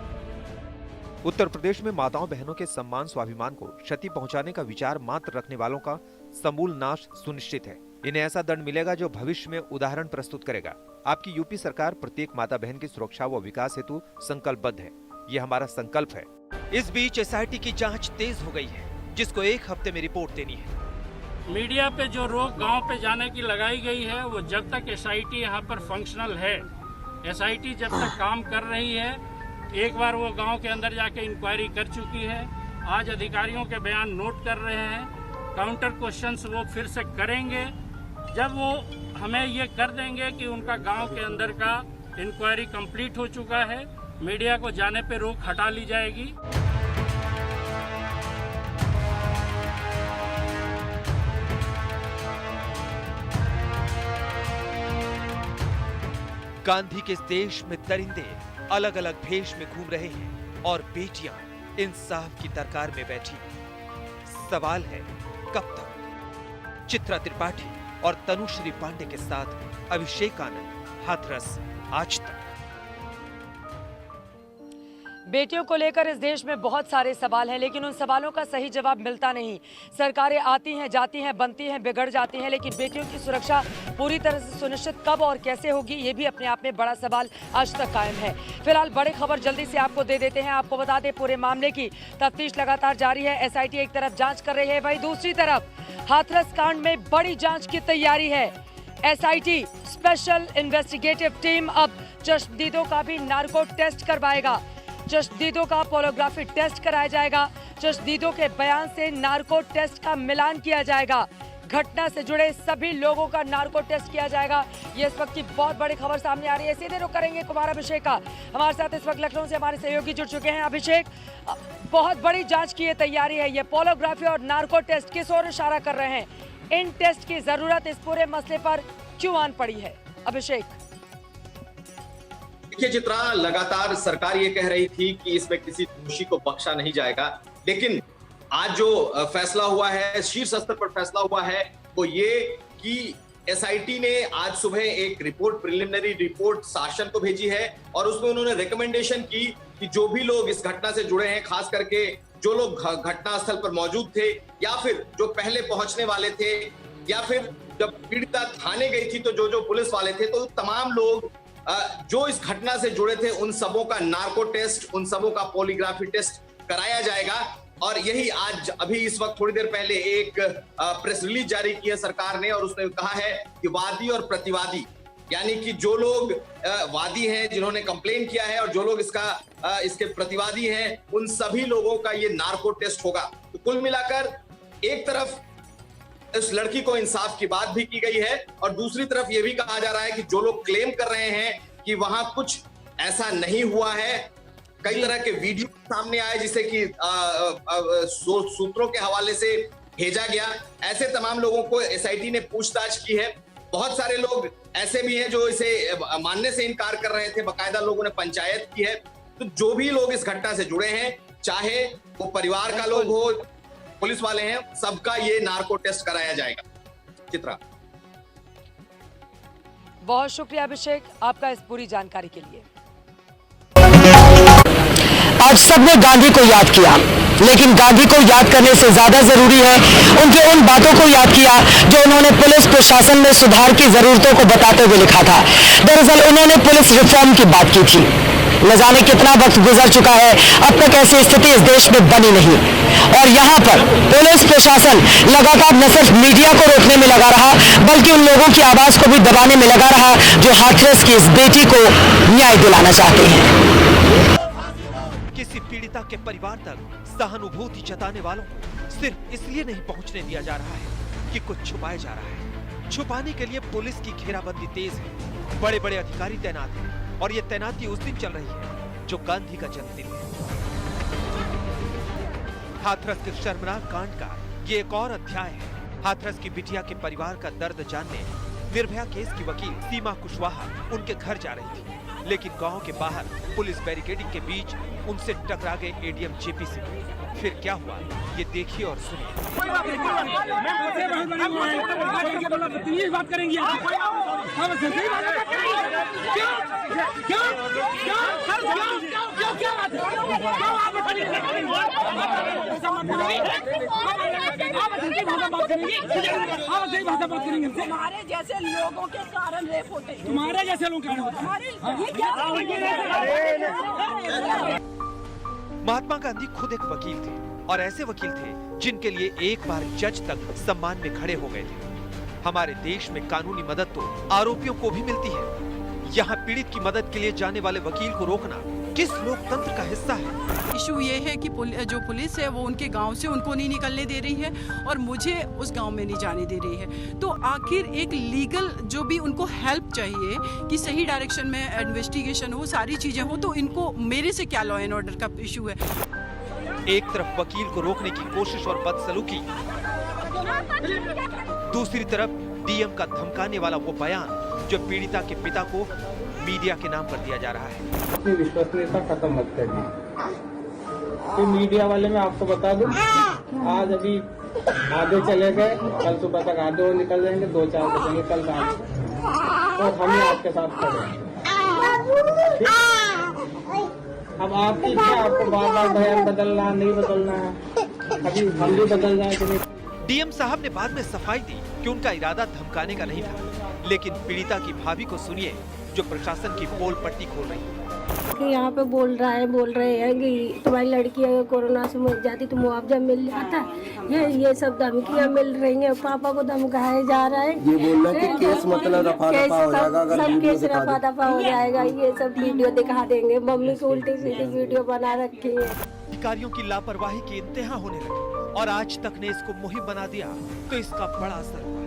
उत्तर प्रदेश में माताओं बहनों के सम्मान स्वाभिमान को क्षति पहुंचाने का विचार मात्र रखने वालों का समूल नाश सुनिश्चित है। इन्हें ऐसा दंड मिलेगा जो भविष्य में उदाहरण प्रस्तुत करेगा। आपकी यूपी सरकार प्रत्येक माता बहन की सुरक्षा व विकास हेतु संकल्पबद्ध है, ये हमारा संकल्प है। इस बीच एसआईटी की जांच तेज हो गई है, जिसको 1 हफ्ते में रिपोर्ट देनी है। मीडिया पे जो रोक गांव पे जाने की लगाई गई है, वो जब तक एसआईटी यहाँ पर फंक्शनल है, एसआईटी जब तक काम कर रही है, एक बार वो गांव के अंदर जाके इंक्वायरी कर चुकी है। आज अधिकारियों के बयान नोट कर रहे हैं, काउंटर क्वेश्चंस वो फिर से करेंगे। जब वो हमें ये कर देंगे कि उनका गांव के अंदर का इंक्वायरी कंप्लीट हो चुका है, मीडिया को जाने पे रोक हटा ली जाएगी। गांधी के इस देश में दरिंदे अलग अलग भेष में घूम रहे हैं और बेटियां इंसाफ की दरकार में बैठी। सवाल है कब तक? चित्रा त्रिपाठी और तनुश्री पांडे के साथ अभिषेक आनंद, हाथरस, आज तक। बेटियों को लेकर इस देश में बहुत सारे सवाल हैं, लेकिन उन सवालों का सही जवाब मिलता नहीं। सरकारें आती हैं, जाती हैं, बनती हैं, बिगड़ जाती हैं, लेकिन बेटियों की सुरक्षा पूरी तरह से सुनिश्चित कब और कैसे होगी, ये भी अपने आप में बड़ा सवाल आज तक कायम है। फिलहाल बड़ी खबर जल्दी से आपको दे देते हैं। आपको बता दें, पूरे मामले की तफ्तीश लगातार जारी है। एसआईटी एक तरफ जांच कर रही है, वहीं दूसरी तरफ हाथरस कांड में बड़ी जांच की तैयारी है। एसआईटी स्पेशल इन्वेस्टिगेटिव टीम अब चश्मदीदों का भी नार्को टेस्ट करवाएगा। चश्मदीदों का पोलोग्राफी टेस्ट कराया जाएगा। चश्मदीदों के बयान से नार्को टेस्ट का मिलान किया जाएगा। घटना से जुड़े सभी लोगों का नार्को टेस्ट किया जाएगा। ये इस वक्त की बहुत बड़ी खबर सामने आ रही है। सीधे रुख करेंगे कुमार अभिषेक का। हमारे साथ इस वक्त लखनऊ से हमारे सहयोगी जुड़ चुके हैं। अभिषेक, बहुत बड़ी जांच की तैयारी है। ये पोलोग्राफी और नार्को टेस्ट किस ओर इशारा कर रहे हैं? इन टेस्ट की जरूरत इस पूरे मसले पर क्यों आन पड़ी है? अभिषेक। देखिए चित्रा, लगातार सरकार ये कह रही थी कि इसमें किसी दोषी को बख्शा नहीं जाएगा, लेकिन आज जो फैसला हुआ है, शीर्ष स्तर पर फैसला हुआ है, वो ये कि एसआईटी ने आज सुबह एक रिपोर्ट, प्रिलिमिनरी रिपोर्ट शासन को भेजी है और उसमें उन्होंने रिकमेंडेशन की कि जो भी लोग इस घटना से जुड़े हैं, खास करके जो लोग घटनास्थल पर मौजूद थे या फिर जो पहले पहुंचने वाले थे या फिर जब पीड़िता थाने गई थी तो जो पुलिस वाले थे, तो तमाम लोग जो इस घटना से जुड़े थे उन सबों का नार्को टेस्ट, उन सबों का पॉलीग्राफी टेस्ट कराया जाएगा। और यही आज अभी इस वक्त थोड़ी देर पहले एक प्रेस रिलीज जारी की है सरकार ने और उसने कहा है कि वादी और प्रतिवादी, यानी कि जो लोग वादी हैं जिन्होंने कंप्लेन किया है और जो लोग इसके प्रतिवादी हैं, उन सभी लोगों का ये नार्को टेस्ट होगा। तो कुल मिलाकर एक तरफ इस लड़की को इंसाफ की बात भी की गई है और दूसरी तरफ यह भी कहा जा रहा है कि जो लोग क्लेम कर रहे हैं कि वहां कुछ ऐसा नहीं हुआ है, कई तरह के वीडियो सामने आए जिसे कि सूत्रों के हवाले से भेजा गया, ऐसे तमाम लोगों को एसआईटी ने पूछताछ की है। बहुत सारे लोग ऐसे भी हैं जो इसे मानने से इनकार कर रहे थे, बाकायदा लोगों ने पंचायत की है। तो जो भी लोग इस घटना से जुड़े हैं, चाहे वो परिवार का लोग हो, पुलिस वाले हैं, सबका ये नार्को टेस्ट कराया जाएगा। चित्रा, बहुत शुक्रिया अभिषेक आपका इस पूरी जानकारी के लिए। आज सबने गांधी को याद किया, लेकिन गांधी को याद करने से ज्यादा जरूरी है उनके उन बातों को याद किया जो उन्होंने पुलिस प्रशासन में सुधार की जरूरतों को बताते हुए लिखा था। दरअसल उन्होंने पुलिस रिफॉर्म की बात की थी। न जाने कितना वक्त गुजर चुका है, अब तक ऐसी स्थिति इस देश में बनी नहीं और यहाँ पर पुलिस प्रशासन लगातार न सिर्फ मीडिया को रोकने में लगा रहा, बल्कि उन लोगों की आवाज को भी दबाने में लगा रहा जो हाथरस की इस बेटी को न्याय दिलाना चाहते हैं। किसी पीड़िता के परिवार तक सहानुभूति जताने वालों को सिर्फ इसलिए नहीं पहुंचने दिया जा रहा है कि कुछ छुपाया जा रहा है। छुपाने के लिए पुलिस की घेराबंदी तेज है, बड़े बड़े अधिकारी तैनात हैं और ये तैनाती उस दिन चल रही है जो गांधी का जन्मदिन है। हाथरस के शर्मनाक कांड का ये एक और अध्याय है। हाथरस की बिटिया के परिवार का दर्द जानने निर्भया केस की वकील सीमा कुशवाहा उनके घर जा रही थी, लेकिन गांव के बाहर पुलिस बैरिकेडिंग के बीच उनसे टकरा गए एडीएम जेपी। फिर क्या हुआ, ये देखिए और सुनिए। तुम्हारे जैसे लोगों के कारण रेप होते हैं, तुम्हारे जैसे लोग महात्मा गांधी खुद एक वकील थे और ऐसे वकील थे जिनके लिए एक बार जज तक सम्मान में खड़े हो गए थे। हमारे देश में कानूनी मदद तो आरोपियों को भी मिलती है, यहाँ पीड़ित की मदद के लिए जाने वाले वकील को रोकना किस लोकतंत्र का हिस्सा है? इशू ये है कि जो पुलिस है वो उनके गांव से उनको नहीं निकलने दे रही है और मुझे उस गांव में नहीं जाने दे रही है। तो आखिर एक लीगल जो भी उनको हेल्प चाहिए कि सही डायरेक्शन में इन्वेस्टिगेशन हो, सारी चीजें हो, तो इनको मेरे से क्या लॉ एंड ऑर्डर का इशू है। एक तरफ वकील को रोकने की कोशिश और बदसलूकी, दूसरी तरफ डीएम का धमकाने वाला वो बयान जो पीड़िता के पिता को मीडिया के नाम पर दिया जा रहा है। अपनी विश्वसनीयता खत्म मत करिए। तो मीडिया वाले मैं आपको बता दूं, आज अभी आधे चले गए, कल सुबह तक आधे और निकल जाएंगे, 2-4 बचेंगे कल रात, तो हम ही आपके साथ खड़े हैं। अब आपकी इच्छा, आपको बार बार बयान बदलना नहीं बदलना है, अभी हम भी बदल जाए कि नहीं। डीएम साहब ने बाद में सफाई दी कि उनका इरादा धमकाने का नहीं था, लेकिन पीड़िता की भाभी को सुनिए जो प्रशासन की पोल पट्टी खोल रही है। कि यहाँ पे बोल रहे हैं कि तुम्हारी लड़की अगर कोरोना से मर जाती तो मुआवजा मिल जाता है। ये सब धमकियाँ मिल रही हैं, पापा को धमकाया जा रहा है। ये बोल रहे हैं कि केस मतलब रफा दफा हो जाएगा, अगर सब केस रफा दफा हो जाएगा। ये सब वीडियो दिखा देंगे, मम्मी को उल्टी सीधी वीडियो बना रखी है। अधिकारियों की लापरवाही की इंतहा होने लगी और आज तक ने इसको मुहिम बना दिया तो इसका बड़ा असर हुआ।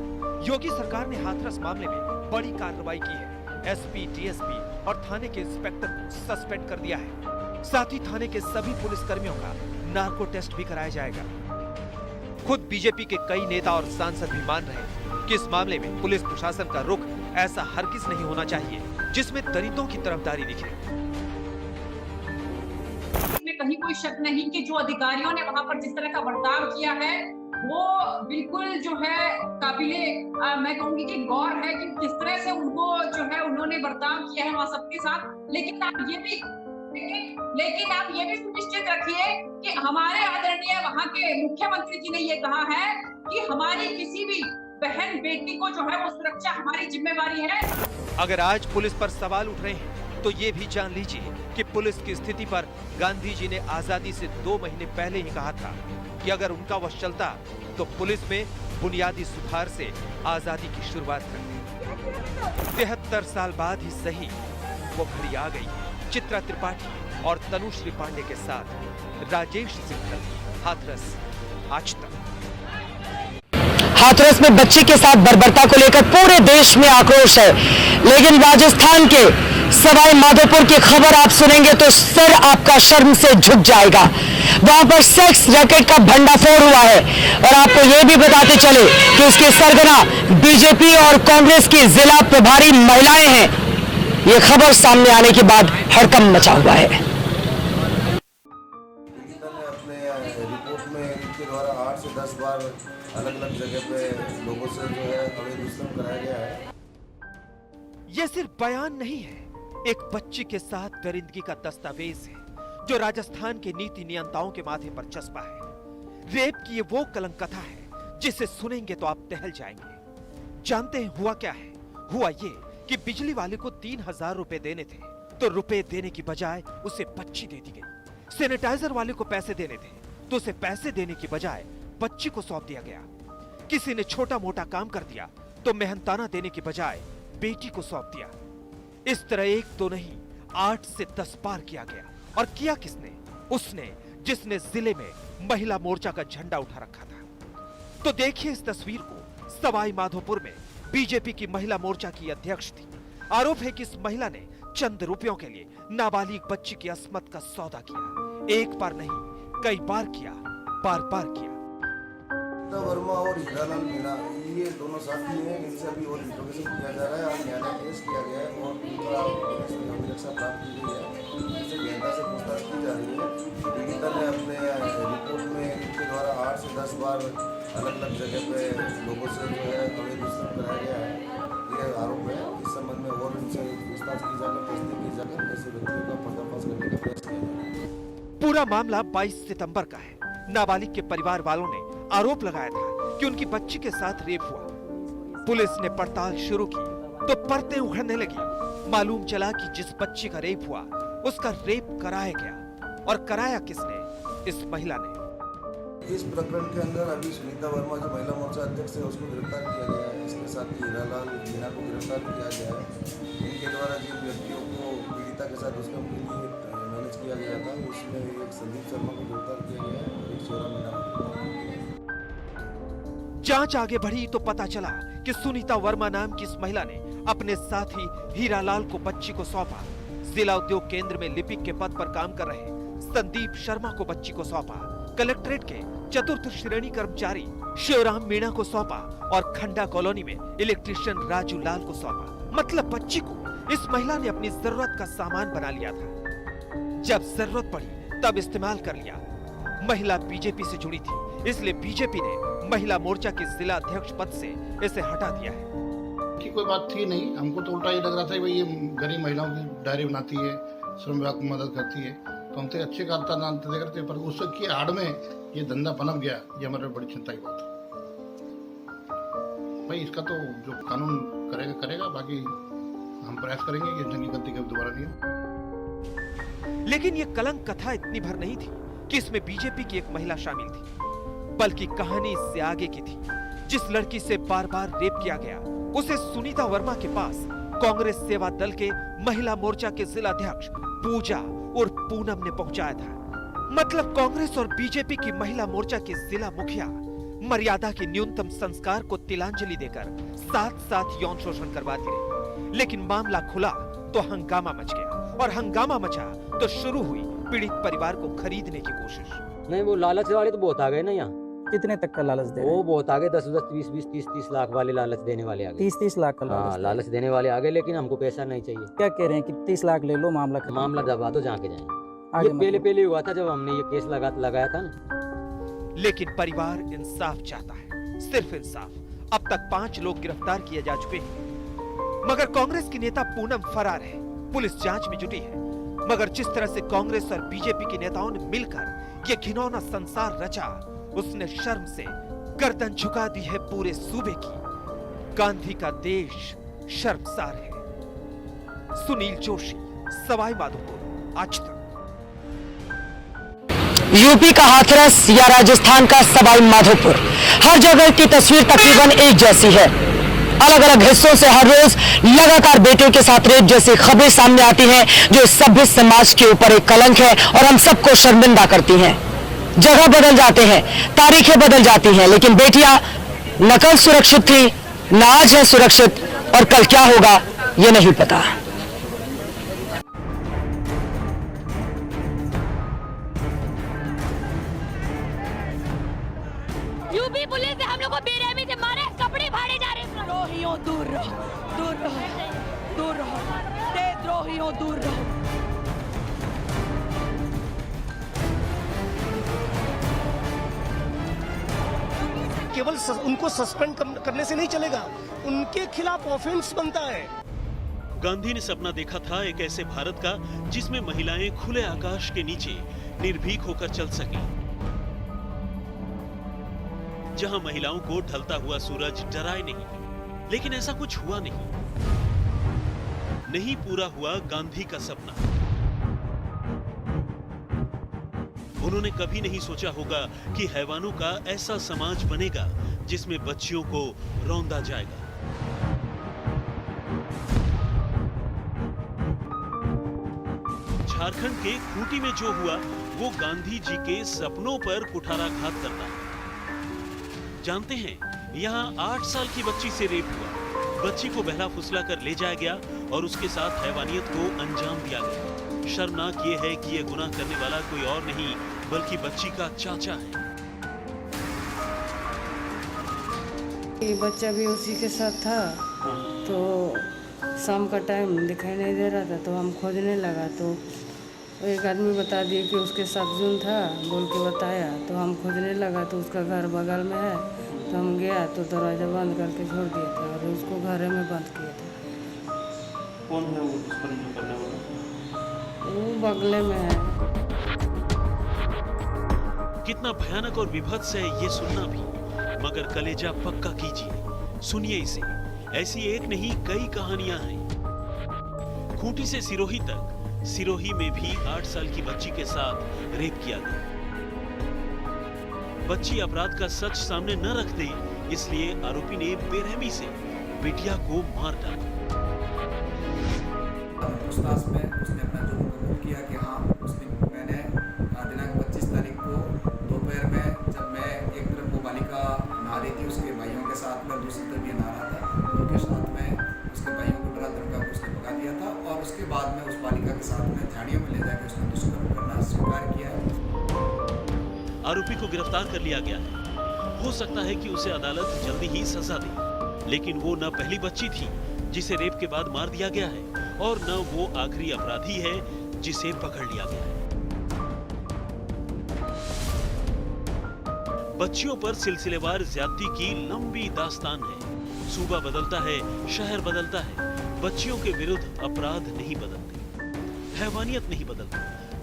योगी सरकार ने हाथरस मामले में बड़ी कार्रवाई की है। एसपी, डीएसपी और थाने के इंस्पेक्टर को सस्पेंड कर दिया है। साथ ही थाने के सभी पुलिस कर्मियों का नार्को टेस्ट भी कराया जाएगा। खुद बीजेपी के कई नेता और सांसद भी मान रहे हैं कि इस मामले में पुलिस प्रशासन का रुख ऐसा हरगिज नहीं होना चाहिए जिसमें दलितों की तरफदारी दिखे। इसमें कहीं कोई शक नहीं कि जो अधिकारियों ने वहां पर जिस तरह का बर्ताव किया है वो बिल्कुल जो है काबिले मैं कहूंगी कि गौर है कि किस तरह से उनको जो है उन्होंने बर्ताव किया है वहाँ सबके साथ। लेकिन आप ये भी सुनिश्चित रखिए कि हमारे आदरणीय वहाँ के मुख्यमंत्री जी ने ये कहा है कि हमारी किसी भी बहन बेटी को जो है वो सुरक्षा हमारी जिम्मेवारी है। अगर आज पुलिस पर सवाल उठ रहे हैं तो ये भी जान लीजिए कि पुलिस की स्थिति पर गांधी जी ने आजादी से 2 महीने पहले ही कहा था कि अगर उनका वश चलता तो पुलिस में बुनियादी सुधार से आजादी की शुरुआत करते। 73 साल बाद ही सही वो घड़ी आ गई। चित्रा त्रिपाठी और तनुश्री पांडे के साथ राजेश सिंघल, हाथरस, आज तक। हाथरस में बच्चे के साथ बर्बरता को लेकर पूरे देश में आक्रोश है, लेकिन राजस्थान के सवाई माधोपुर की खबर आप सुनेंगे तो सर आपका शर्म से झुक जाएगा। वहां पर सेक्स रैकेट का भंडाफोड़ हुआ है और आपको ये भी बताते चले कि इसके सरगना बीजेपी और कांग्रेस की जिला प्रभारी महिलाएं हैं। ये खबर सामने आने के बाद हड़कंप मचा हुआ है। अपने रिपोर्ट में इनके द्वारा 8 से 10 बार अलग-अलग जगह पे लोगों से जो है अवैध दुष्कर्म कराया गया है। ये सिर्फ बयान नहीं है, एक बच्ची के साथ दरिंदगी का दस्तावेज है जो राजस्थान के नीति नियंताओं के माथे पर चस्पा है। रेप की ये वो कलंक कथा है जिसे सुनेंगे तो आप टहल जाएंगे। जानते हैं हुआ क्या है? हुआ ये कि बिजली वाले को 3000 रुपए देने थे तो रुपए देने की बजाय उसे बच्ची दे दी गई। सैनिटाइजर वाले को पैसे देने थे तो उसे पैसे देने की बजाय बच्ची को सौंप दिया गया। किसी ने छोटा मोटा काम कर दिया तो मेहनताना देने की बजाय बेटी को सौंप दिया। इस तरह 1 तो नहीं 8 से 10 बार किया गया। और किया किसने? उसने जिसने जिले में महिला मोर्चा का झंडा उठा रखा था। तो देखिए इस तस्वीर को। सवाई माधोपुर में बीजेपी की महिला मोर्चा की अध्यक्ष थी। आरोप है कि इस महिला ने चंद रुपयों के लिए नाबालिग बच्ची की अस्मत का सौदा किया। एक बार नहीं कई बार किया, बार बार किया। वर्मा और हीरालाल मीणा ये दोनों साथी हैं, इनसे अभी और इंट्रोगेशन किया जा रहा है और न्यायालय केस किया गया है और उनका अभिरक्षा प्राप्त की गई है। इनसे गहनता से पूछताछ की जा रही है। पीड़िता ने अपने रिपोर्ट में इनके द्वारा 8 से 10 बार अलग-अलग जगह पे लोगों से जो है अवैध दुष्कर्म कराया गया है, ये आरोप है। इस संबंध में और इनसे पूछताछ की जाकर तस्दीक की जाकर ऐसे व्यक्तियों का पर्दाफाश करने का प्रयास किया जाएगा। पूरा मामला 22 सितंबर का है। नाबालिग के परिवार वालों ने आरोप लगाया था कि उनकी बच्ची के साथ रेप हुआ। पुलिस ने पड़ताल शुरू की तो परतें उखड़ने लगी। मालूम चला कि जिस बच्ची का रेप हुआ उसका रेप कराया गया। और कराया किसने? इस महिला ने। इस प्रकरण के अंदर अभी सुनीता वर्मा जो महिला मोर्चा अध्यक्ष है उसको गिरफ्तार किया गया है। इसके साथ ही हीरालाल मीणा को गिरफ्तार किया गया है। इनके द्वारा जिन व्यक्तियों को पीड़िता के साथ दुष्कर्म के लिए मैनेज किया गया था उसमें एक संदीप शर्मा को गिरफ्तार किया गया है और एक शोरा मीणा को गिरफ्तार किया गया है। जांच आगे बढ़ी तो पता चला कि सुनीता वर्मा नाम की इस महिला ने अपने साथी हीरालाल को बच्ची को सौंपा। जिला उद्योग केंद्र में लिपिक के पद पर काम कर रहे संदीप शर्मा को बच्ची को सौंपा। कलेक्ट्रेट के 4th श्रेणी कर्मचारी शिवराम मीणा को सौंपा और खंडा कॉलोनी में इलेक्ट्रीशियन राजू लाल को सौंपा। मतलब बच्ची को इस महिला ने अपनी जरूरत का सामान बना लिया था। जब जरूरत पड़ी तब इस्तेमाल कर लिया। महिला बीजेपी से जुड़ी थी, इसलिए बीजेपी ने महिला मोर्चा के जिला अध्यक्ष पद से इसे हटा दिया है। की कोई बात थी नहीं, हमको तो उल्टा ये लग रहा था भाई ये गरीब महिलाओं की डायरी बनाती है, श्रम विभाग को मदद करती है, तो हमसे अच्छे करता ना करते, पर उसके आड़ में ये धंधा पनप गया, ये हमारे बड़ी चिंता की बात है। भाई इसका तो जो कानून करेगा, बाकी हम प्रयास करेंगे कि जंगी गलती कभी दोबारा नहीं हो। लेकिन ये कलंक कथा इतनी भर नहीं थी कि इसमें बीजेपी की एक महिला शामिल थी, बल्कि कहानी इससे आगे की थी। जिस लड़की से बार बार रेप किया गया, उसे सुनीता वर्मा के पास कांग्रेस सेवा दल के महिला मोर्चा के जिला अध्यक्ष पूजा और पूनम ने पहुंचाया था। मतलब कांग्रेस और बीजेपी की महिला मोर्चा के जिला मुखिया मर्यादा के न्यूनतम संस्कार को तिलांजलि देकर साथ साथ यौन शोषण करवाती रही। लेकिन मामला खुला तो हंगामा मच गया, और हंगामा मचा तो शुरू हुई पीड़ित परिवार को खरीदने की कोशिश। नहीं, वो लालच वाले तो बहुत आ गए ना यहाँ। कितने तक का लालच दे? वो बहुत आगे 10, 20, 30 लाख वाले लालच देने वाले आ गए। 30 लाख का हाँ, लालच देने वाले आ गए, लेकिन हमको पैसा नहीं चाहिए। क्या कह रहे हैं कि 30 लाख ले लो, मामला दबा दो, जहाँ के जाए। ये पहले हुआ था जब हमने ये केस लगाया था ना। लेकिन परिवार इंसाफ चाहता है, सिर्फ इंसाफ। अब तक 5 लोग गिरफ्तार किए जा चुके हैं, मगर कांग्रेस की नेता पूनम फरार है। पुलिस जांच में जुटी है, मगर जिस तरह से कांग्रेस और बीजेपी के नेताओं ने मिलकर ये घिनौना संसार रचा, उसने शर्म से गर्दन झुका दी है पूरे सूबे की। गांधी का देश शर्मसार है। सुनील जोशी, सवाई माधोपुर, आज तक। यूपी का हाथरस या राजस्थान का सवाई माधोपुर, हर जगह की तस्वीर तकरीबन एक जैसी है। अलग अलग हिस्सों से हर रोज लगातार बेटियों के साथ रेप जैसी खबरें सामने आती हैं, जो इस सभ्य समाज के ऊपर एक कलंक है और हम सबको शर्मिंदा करती हैं। जगह बदल जाते हैं, तारीखें बदल जाती हैं, लेकिन बेटियां न कल सुरक्षित थी, न आज है सुरक्षित, और कल क्या होगा ये नहीं पता। यूपी पुलिस ने हम लोग को बेरहमी से मारे, कपड़े फाड़े जा रहे हैं। द्रोहियों दूर रहो, दूर रहो, दूर रहो, देशद्रोहियों दूर रहो। केवल उनको सस्पेंड करने से नहीं चलेगा, उनके खिलाफ ऑफेंस बनता है। गांधी ने सपना देखा था एक ऐसे भारत का जिसमें महिलाएं खुले आकाश के नीचे निर्भीक होकर चल सकें, जहां महिलाओं को ढलता हुआ सूरज डराए नहीं। लेकिन ऐसा कुछ हुआ नहीं पूरा हुआ गांधी का सपना। उन्होंने कभी नहीं सोचा होगा कि हैवानों का ऐसा समाज बनेगा जिसमें बच्चियों को रौंदा जाएगा। झारखंड के खूंटी में जो हुआ वो गांधी जी के सपनों पर कुठाराघात करता है। जानते हैं, यहाँ 8 साल की बच्ची से रेप हुआ। बच्ची को बहला फुसला कर ले जाया गया और उसके साथ हैवानियत को अंजाम दिया गया। शर्मनाक ये है कि ये गुनाह करने वाला कोई और नहीं बल्कि बच्ची का चाचा है। ये बच्चा भी उसी के साथ था, तो शाम का टाइम दिखाई नहीं दे रहा था, तो हम खोजने लगा, तो एक आदमी बता दिया कि उसके साथ जुन था, बोल के बताया, तो हम खोजने लगा, तो उसका घर बगल में है, तो हम गया तो दरवाजा बंद करके छोड़ दिया था और उसको घर में बंद किया था। कौन है वो दुष्कर्म करने वाला? वो बगले में है। कितना भयानक और विभत्स है ये सुनना भी, मगर कलेजा पक्का कीजिए, सुनिए इसे। ऐसी एक नहीं कई कहानियां हैं। खूंटी से सिरोही तक, सिरोही में भी 8 साल की बच्ची के साथ रेप किया गया। बच्ची अपराध का सच सामने न रख दे, इसलिए आरोपी ने बेरहमी से बिटिया को मार डाला। पूछताछ में उसने अपना जुर्म कबूल किया कि हाँ, मैंने दिनांक 25 तारीख को दोपहर में जब मैं एक तरफ वो बालिका नहा रही थी उसके भाइयों के साथ में, दूसरी तरफ ये नहा रहा था, उनके साथ में उसके भाइयों को डरा धमका के उसने भगा दिया था और उसके बाद में उस बालिका के साथ में झाड़ियों में ले जाकर उसने दुष्कर्म करना स्वीकार किया। आरोपी को गिरफ्तार कर लिया गया है। हो सकता है कि उसे अदालत जल्दी ही सजा दे, लेकिन वो न पहली बच्ची थी जिसे रेप के बाद मार दिया गया है और न वो आखिरी अपराधी है जिसे पकड़ लिया गया है। बच्चियों पर सिलसिलेवार ज्यादती की लंबी दास्तान है। सूबा बदलता है, शहर बदलता है, बच्चियों के विरुद्ध अपराध नहीं बदलते, हैवानियत नहीं बदलती,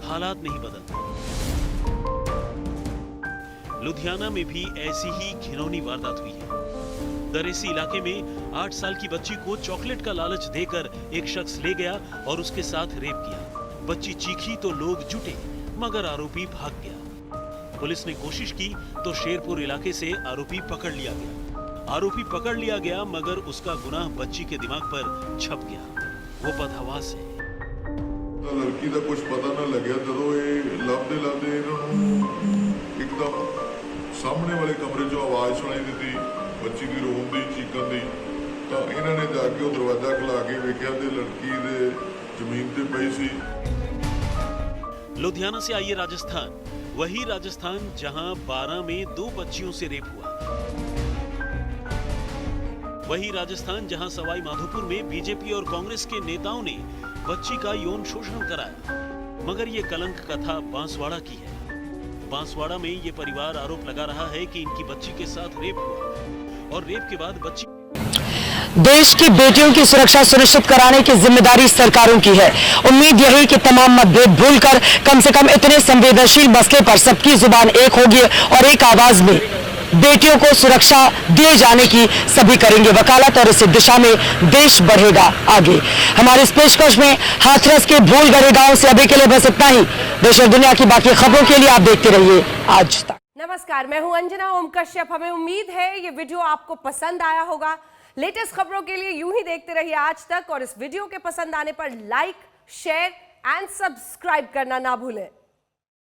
हालात नहीं बदलते। लुधियाना में भी ऐसी ही घिनौनी वारदात हुई है। दरेसी इलाके में 8 साल की बच्ची को चॉकलेट का लालच देकर एक शख्स ले गया और उसके साथ रेप किया। बच्ची चीखी तो लोग जुटे, मगर आरोपी भाग गया। पुलिस ने कोशिश की तो शेरपुर इलाके से आरोपी पकड़ लिया गया। आरोपी पकड़ लिया गया, मगर उसका गुनाह बच्ची के दिमाग पर छप गया। वो बदहवास है। लड़की का कुछ पता ना लगे जो ये लभदे एकदम सामने वाले कमरे चो आवाज सुनाई दी बच्ची की रोन दी चीकन दी, तो इन्होंने जाके वो दरवाजा खुला के वेख्या ते लड़की दे जमीन ते पई सी। लुधियाना से आइए राजस्थान, वही राजस्थान जहां 12 में 2 बच्चियों से रेप हुआ। वही राजस्थान जहां सवाई माधोपुर में बीजेपी और कांग्रेस के नेताओं ने बच्ची का यौन शोषण कराया। मगर ये कलंक कथा बांसवाड़ा की है। बांसवाड़ा में ये परिवार आरोप लगा रहा है कि इनकी बच्ची के साथ रेप हुआ और रेप के बाद बच्ची। देश की बेटियों की सुरक्षा सुनिश्चित कराने की जिम्मेदारी सरकारों की है। उम्मीद यही कि तमाम मतभेद भूलकर कम से कम इतने संवेदनशील मसले पर सबकी जुबान एक होगी और एक आवाज में बेटियों को सुरक्षा दिए जाने की सभी करेंगे वकालत और इस दिशा में देश बढ़ेगा आगे। हमारे इस पेशकश में हाथरस के भूलगढ़ी गांव से अभी के लिए बस इतना ही। देश और दुनिया की बाकी खबरों के लिए आप देखते रहिए आज तक। नमस्कार, मैं हूं अंजना ओम कश्यप। हमें उम्मीद है ये वीडियो आपको पसंद आया होगा। लेटेस्ट खबरों के लिए यूं ही देखते रहिए आज तक और इस वीडियो के पसंद आने पर लाइक, शेयर एंड सब्सक्राइब करना ना भूलें।